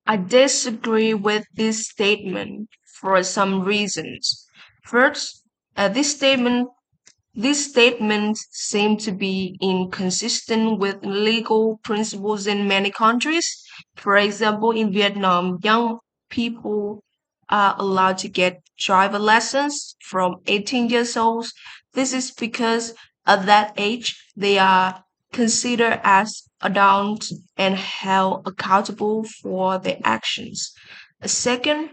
I disagree with this statement for some reasons. First, this statement these statements seem to be inconsistent with legal principles in many countries. For example, in Vietnam, young people are allowed to get driver lessons from 18 years old. This is because at that age they are considered as adults and held accountable for their actions. Second,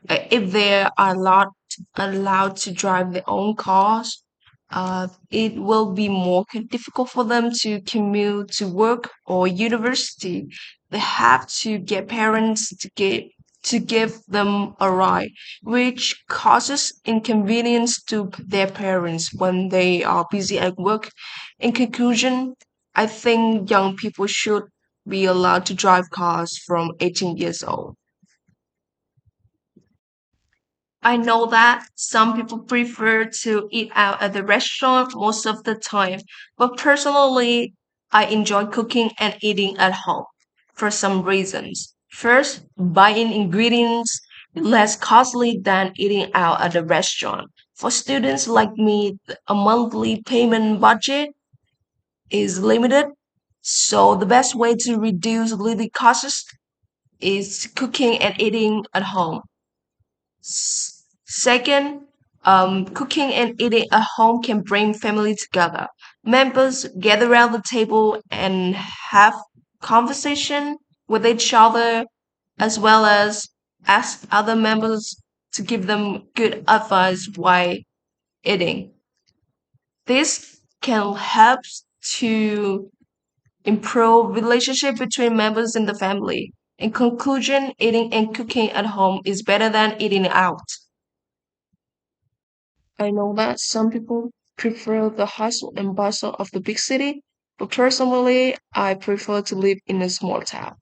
if they are allowed to drive their own cars, it will be more difficult for them to commute to work or university. They have to get parents to give them a ride, which causes inconvenience to their parents when they are busy at work. In conclusion, I think young people should be allowed to drive cars from 18 years old. I know that some people prefer to eat out at the restaurant most of the time, but personally, I enjoy cooking and eating at home for some reasons. First, buying ingredients is less costly than eating out at a restaurant. For students like me, a monthly payment budget is limited, so the best way to reduce living costs is cooking and eating at home. Second, cooking and eating at home can bring family together. Members gather around the table and have conversation with each other, as well as ask other members to give them good advice while eating. This can help to improve relationship between members in the family. In conclusion, eating and cooking at home is better than eating out. I know that some people prefer the hustle and bustle of the big city, but personally, I prefer to live in a small town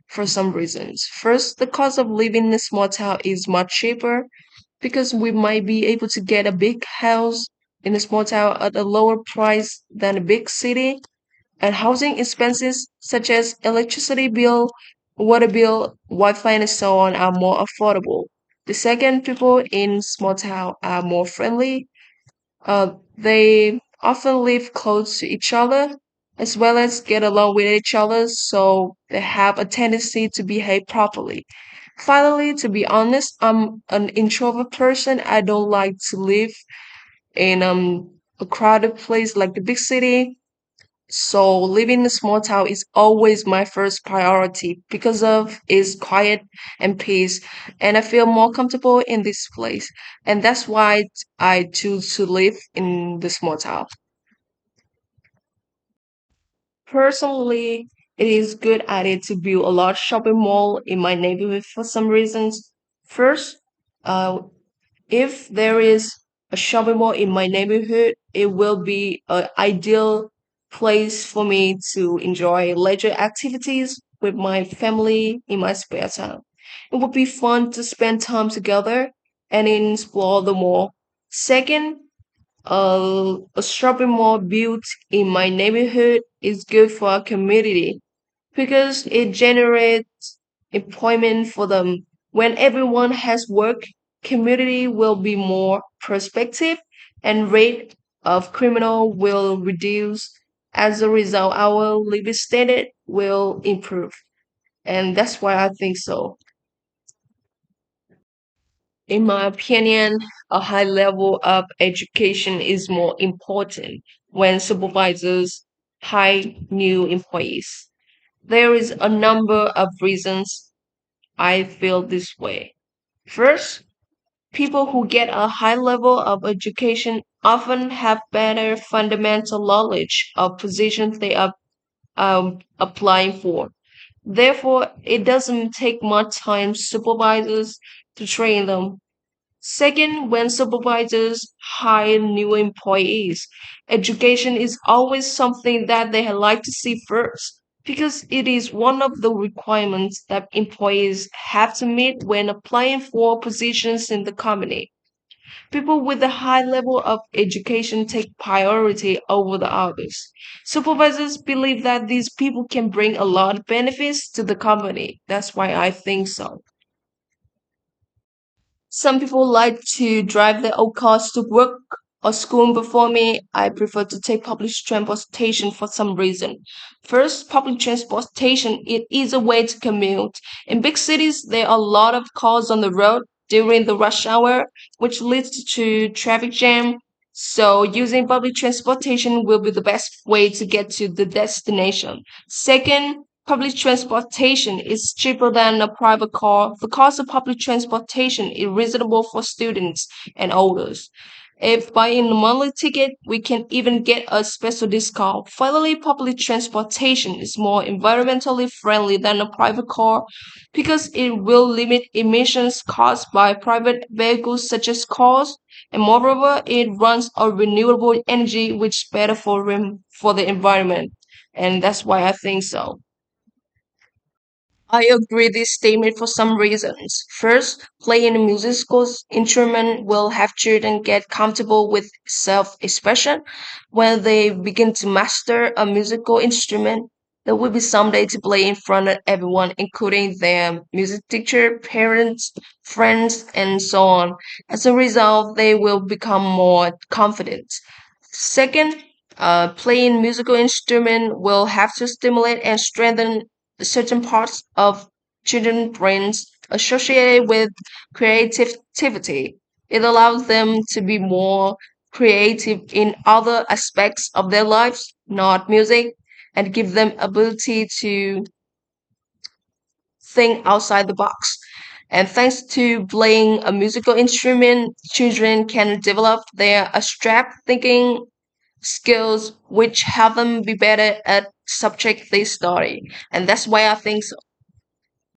for some reasons. First, the cost of living in a small town is much cheaper because we might be able to get a big house in a small town at a lower price than a big city, and housing expenses such as electricity bill, water bill, Wi-Fi, and so on are more affordable. The second, people in small town are more friendly. They often live close to each other as well as get along with each other, so they have a tendency to behave properly. Finally, to be honest, I'm an introvert person. I don't like to live in a crowded place like the big city. So living in a small town is always my first priority because of its quiet and peace, and I feel more comfortable in this place, and that's why I choose to live in the small town. Personally, it is good idea to build a large shopping mall in my neighborhood for some reasons. First, uh, if there is a shopping mall in my neighborhood, it will be an ideal place for me to enjoy leisure activities with my family in my spare time. It would be fun to spend time together and explore the mall. Second, a shopping mall built in my neighborhood is good for our community because it generates employment for them. When everyone has work, community will be more prospective and rate of criminal will reduce. As a result, our living standard will improve. And that's why I think so. In my opinion, a high level of education is more important when supervisors hire new employees. There is a number of reasons I feel this way. First, people who get a high level of education often have better fundamental knowledge of positions they are applying for. Therefore, it doesn't take much time supervisors to train them. Second, when supervisors hire new employees, education is always something that they like to see first because it is one of the requirements that employees have to meet when applying for positions in the company. People with a high level of education take priority over the others. Supervisors believe that these people can bring a lot of benefits to the company. That's why I think so. Some people like to drive their own cars to work or school before me. I prefer to take public transportation for some reason. First, public transportation, it is a way to commute. In big cities, there are a lot of cars on the road during the rush hour, which leads to traffic jam. So using public transportation will be the best way to get to the destination. Second, public transportation is cheaper than a private car. The cost of public transportation is reasonable for students and others. If buying a monthly ticket, we can even get a special discount. Finally, public transportation is more environmentally friendly than a private car because it will limit emissions caused by private vehicles such as cars, and moreover, it runs on renewable energy, which is better for the environment. And that's why I think so. I agree this statement for some reasons. First, playing a musical instrument will have children get comfortable with self-expression. When they begin to master a musical instrument, they will be someday to play in front of everyone, including their music teacher, parents, friends, and so on. As a result, they will become more confident. Second, playing musical instrument will have to stimulate and strengthen certain parts of children's brains associated with creativity. It allows them to be more creative in other aspects of their lives, not music, and give them ability to think outside the box. And thanks to playing a musical instrument, children can develop their abstract thinking skills which help them be better at subject they study. And that's why I think so.